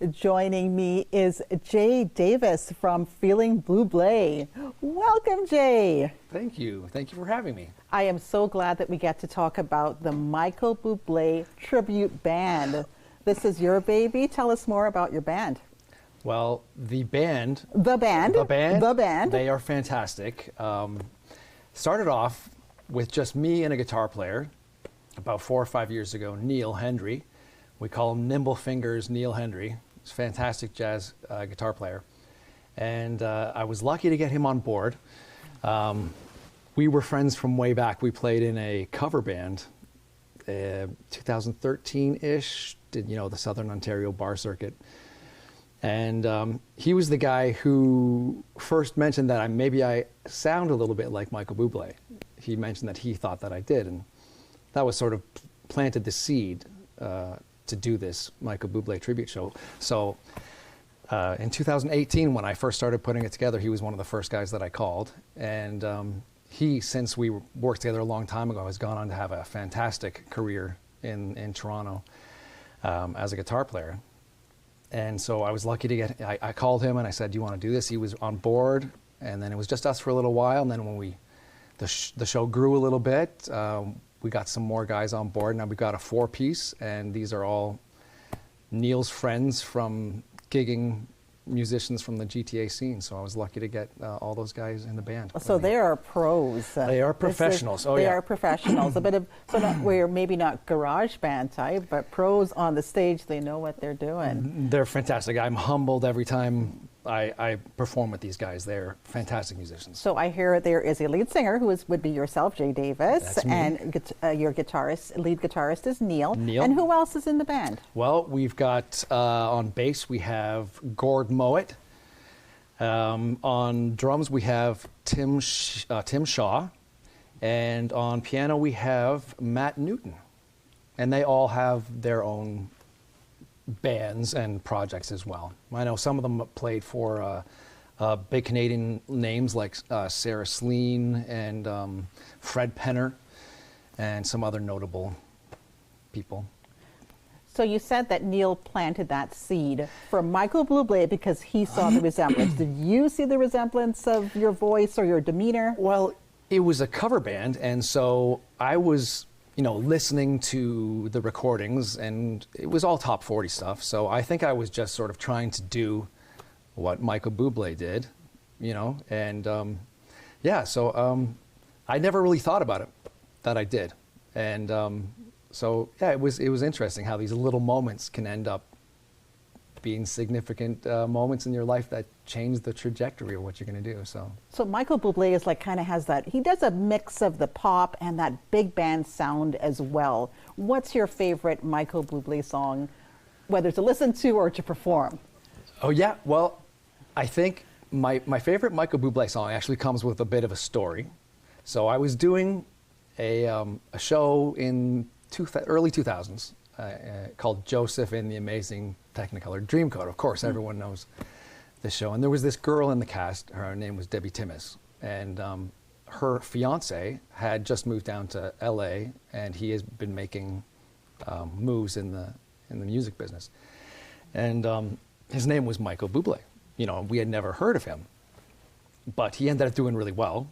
Joining me is Jay Davis from Feeling Bublé. Welcome, Jay. Thank you. Thank you for having me. I am so glad that we get to talk about the Michael Bublé Tribute Band. This is your baby. Tell us more about your band. Well, the band, they are fantastic. Started off with just me and a guitar player about 4 or 5 years ago, Neil Hendry. We call him Nimble Fingers Neil Hendry. He's a fantastic jazz guitar player. And I was lucky to get him on board. We were friends from way back. We played in a cover band, 2013-ish, did, the Southern Ontario bar circuit. And he was the guy who first mentioned that maybe I sound a little bit like Michael Bublé. He mentioned that he thought that I did, and that was sort of planted the seed to do this Michael Bublé tribute show. So in 2018, when I first started putting it together, he was one of the first guys that I called. And he, since we worked together a long time ago, has gone on to have a fantastic career in Toronto as a guitar player. And so I was lucky to get, I called him and I said, do you want to do this? He was on board, and then it was just us for a little while. And then when the show grew a little bit, we got some more guys on board. Now we've got a 4-piece, and these are all Neil's friends from gigging musicians from the GTA scene. So I was lucky to get all those guys in the band. So they are pros. They are professionals. They are professionals. A bit of, we're maybe not garage band type, but pros on the stage. They know what they're doing. They're fantastic. I'm humbled every time I perform with these guys. They're fantastic musicians. So I hear there is a lead singer who would be yourself, Jay Davis, That's me. And your lead guitarist is Neil. Neil. And who else is in the band? Well, we've got on bass we have Gord Mowat. On drums we have Tim Shaw, and on piano we have Matt Newton, and they all have their own bands and projects as well. I know some of them played for big Canadian names like Sarah Slean and Fred Penner and some other notable people. So you said that Neil planted that seed for Michael Bublé because he saw the resemblance. Did you see the resemblance of your voice or your demeanor? Well, it was a cover band, and so I was listening to the recordings, and it was all top 40 stuff. So I think I was just sort of trying to do what Michael Bublé did, and I never really thought about it, that I did. And so yeah, it was interesting how these little moments can end up being significant moments in your life that change the trajectory of what you're going to do. So Michael Bublé is kind of has that, he does a mix of the pop and that big band sound as well. What's your favorite Michael Bublé song, whether to listen to or to perform? Oh yeah, well, I think my favorite Michael Bublé song actually comes with a bit of a story. So I was doing a show in early 2000s called Joseph in the Amazing Technicolor Dreamcoat. Of course, everyone knows this show. And there was this girl in the cast. Her name was Debbie Timmis. And her fiance had just moved down to LA, and he has been making moves in the music business. And his name was Michael Bublé. We had never heard of him. But he ended up doing really well.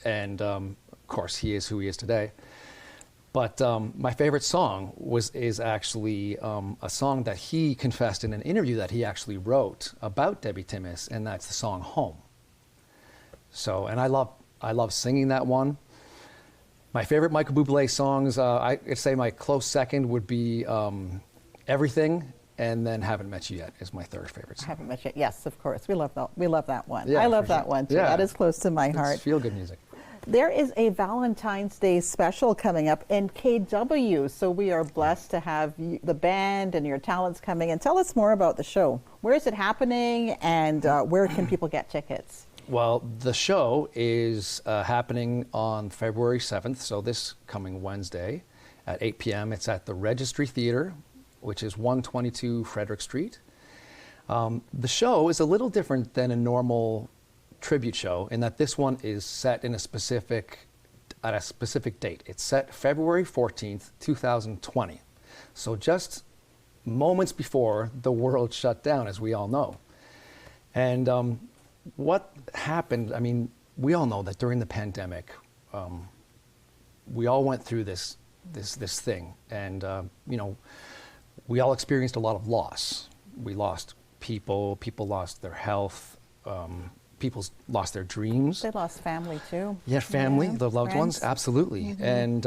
And of course, he is who he is today. But my favorite song is actually a song that he confessed in an interview that he actually wrote about Debbie Timmis, and that's the song "Home." So, and I love singing that one. My favorite Michael Bublé songs, I'd say my close second would be "Everything," and then "Haven't Met You Yet" is my third favorite song. Haven't Met You Yet. Yes, of course. We love that. We love that one. Yeah, I love that one too. Yeah. That is close to my heart. It's feel-good music. There is a Valentine's Day special coming up in KW, so we are blessed to have the band and your talents coming. And tell us more about the show. Where is it happening, and where can people get tickets? Well, the show is happening on February 7th, so this coming Wednesday at 8 p.m. It's at the Registry Theatre, which is 122 Frederick Street. The show is a little different than a normal tribute show in that this one is set in a specific date. It's set February 14th, 2020. So just moments before the world shut down, as we all know. And what happened, I mean, we all know that during the pandemic, we all went through this thing. And, you know, we all experienced a lot of loss. We lost people lost their health, people lost their dreams. They lost family too. Yeah, family, Yeah, the loved friends. ones, absolutely. And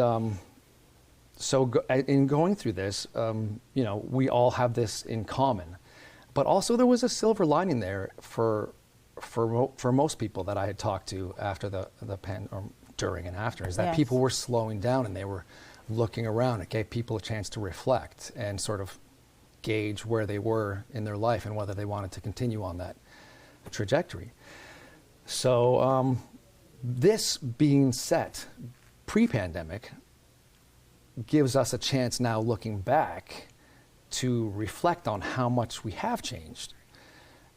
so in going through this, you know, we all have this in common. But also there was a silver lining there for most people that I had talked to after the or during and after, is that Yes. people were slowing down and they were looking around. It gave people a chance to reflect and sort of gauge where they were in their life and whether they wanted to continue on that trajectory. So this being set pre-pandemic gives us a chance now, looking back, to reflect on how much we have changed.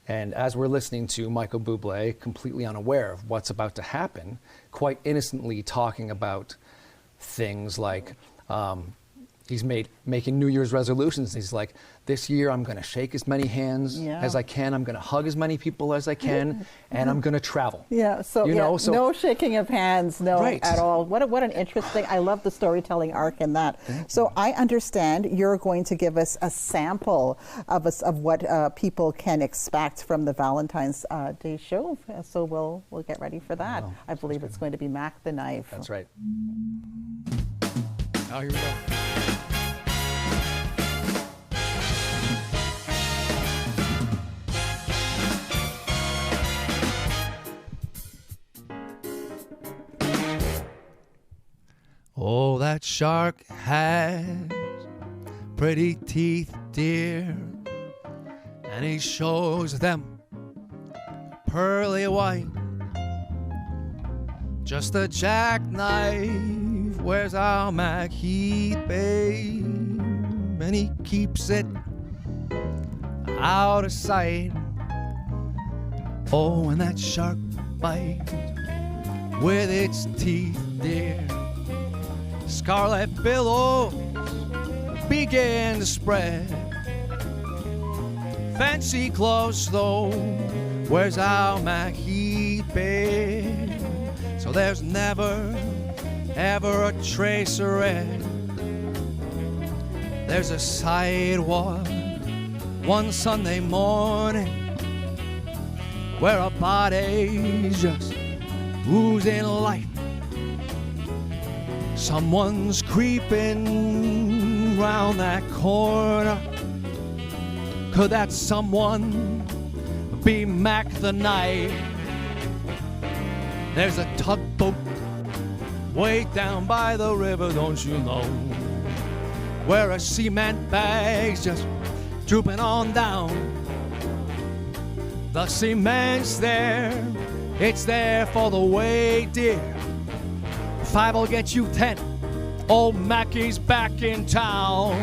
And as we're listening to Michael Bublé, completely unaware of what's about to happen, quite innocently talking about things like he's making New Year's resolutions. He's like, this year I'm going to shake as many hands as I can. I'm going to hug as many people as I can, and I'm going to travel. Yeah. So, you know, so no shaking of hands, no Right. at all. What an interesting. I love the storytelling arc in that. So I understand you're going to give us a sample of what people can expect from the Valentine's Day show. So we'll get ready for that. Wow. I believe it's going to be Mack the Knife. That's right. Oh, here we go. Oh, that shark has pretty teeth, dear, and he shows them pearly white. Just a jackknife, where's our Mac Heat, babe? And he keeps it out of sight. Oh, and that shark bite with its teeth, dear. Scarlet billows begin to spread. Fancy clothes, though, where's our Mac Heat, babe? So there's never, ever a trace of red. There's a sidewalk one Sunday morning where a body's just oozing life. Someone's creeping round that corner. Could that someone be Mack the Knife? There's a tugboat way down by the river, don't you know, where a cement bag's just drooping on down. The cement's there, it's there for the weight, dear. 5 will get you 10. Old Mackie's back in town.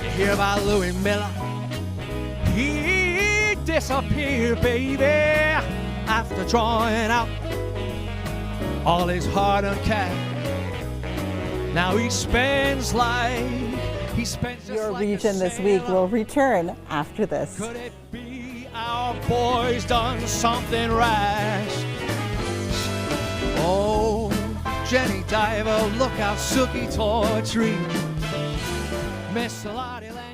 You hear about Louis Miller? He disappeared, baby, after drawing out all his hard-earned cash. Now he spends just Your like region a this week sailor. will return after this. Could it be our boy's done something rash? Oh, Jenny Diver, look how Sookie tore a tree. Miss Lottie Land.